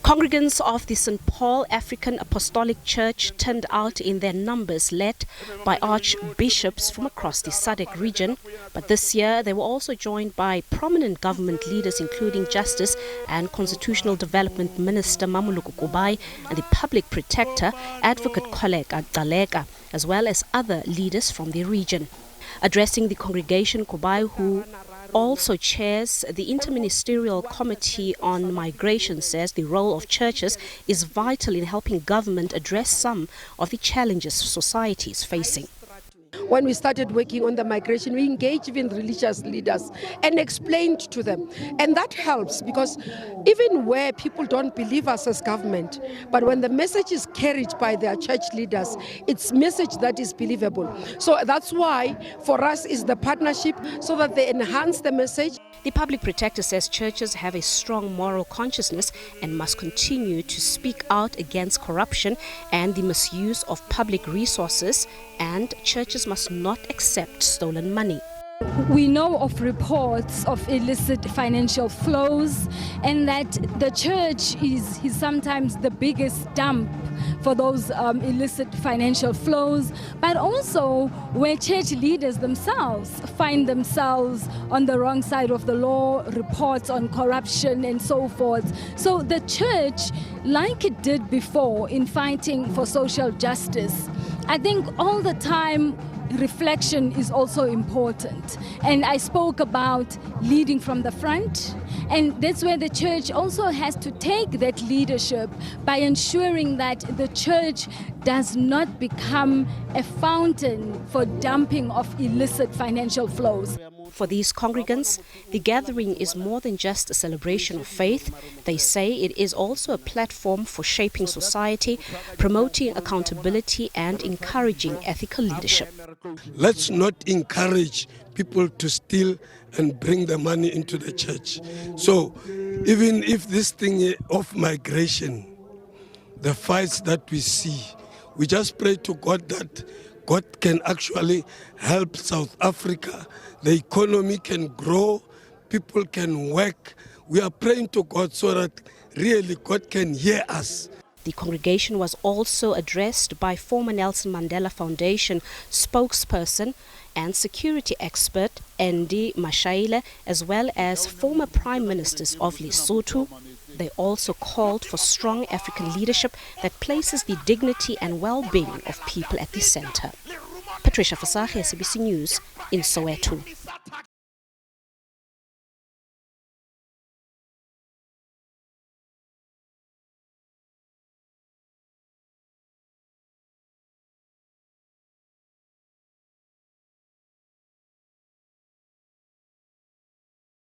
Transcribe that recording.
Congregants of the St. Paul African Apostolic Church turned out in their numbers, led by archbishops from across the SADC region. But this year they were also joined by prominent government leaders, including Justice and Constitutional Development Minister Mmamoloko Kubayi and the Public Protector, Advocate Koleka, as well as other leaders from the region. Addressing the congregation, Kubayi, who also chairs the Interministerial Committee on Migration, says the role of churches is vital in helping government address some of the challenges society is facing. When we started working on the migration, we engaged with religious leaders and explained to them. And that helps, because even where people don't believe us as government, but when the message is carried by their church leaders, it's message that is believable. So that's why for us is the partnership, so that they enhance the message. The Public Protector says churches have a strong moral consciousness and must continue to speak out against corruption and the misuse of public resources, and churches must not accept stolen money. We know of reports of illicit financial flows, and that the church is sometimes the biggest dump for those illicit financial flows, but also where church leaders themselves find themselves on the wrong side of the law, reports on corruption and so forth. So the church, like it did before in fighting for social justice, I think all the time reflection is also important. And I spoke about leading from the front, and that's where the church also has to take that leadership by ensuring that the church does not become a fountain for dumping of illicit financial flows. For these congregants, the gathering is more than just a celebration of faith. They say it is also a platform for shaping society, promoting accountability and encouraging ethical leadership. Let's not encourage people to steal and bring the money into the church. So even if this thing of migration, the fights that we see, we just pray to God that God can actually help South Africa. The economy can grow, people can work. We are praying to God so that really God can hear us. The congregation was also addressed by former Nelson Mandela Foundation spokesperson and security expert Andy Mashaile, as well as former Prime Ministers of Lesotho. They also called for strong African leadership that places the dignity and well-being of people at the center. Patricia Fasahi, SABC News in Soweto.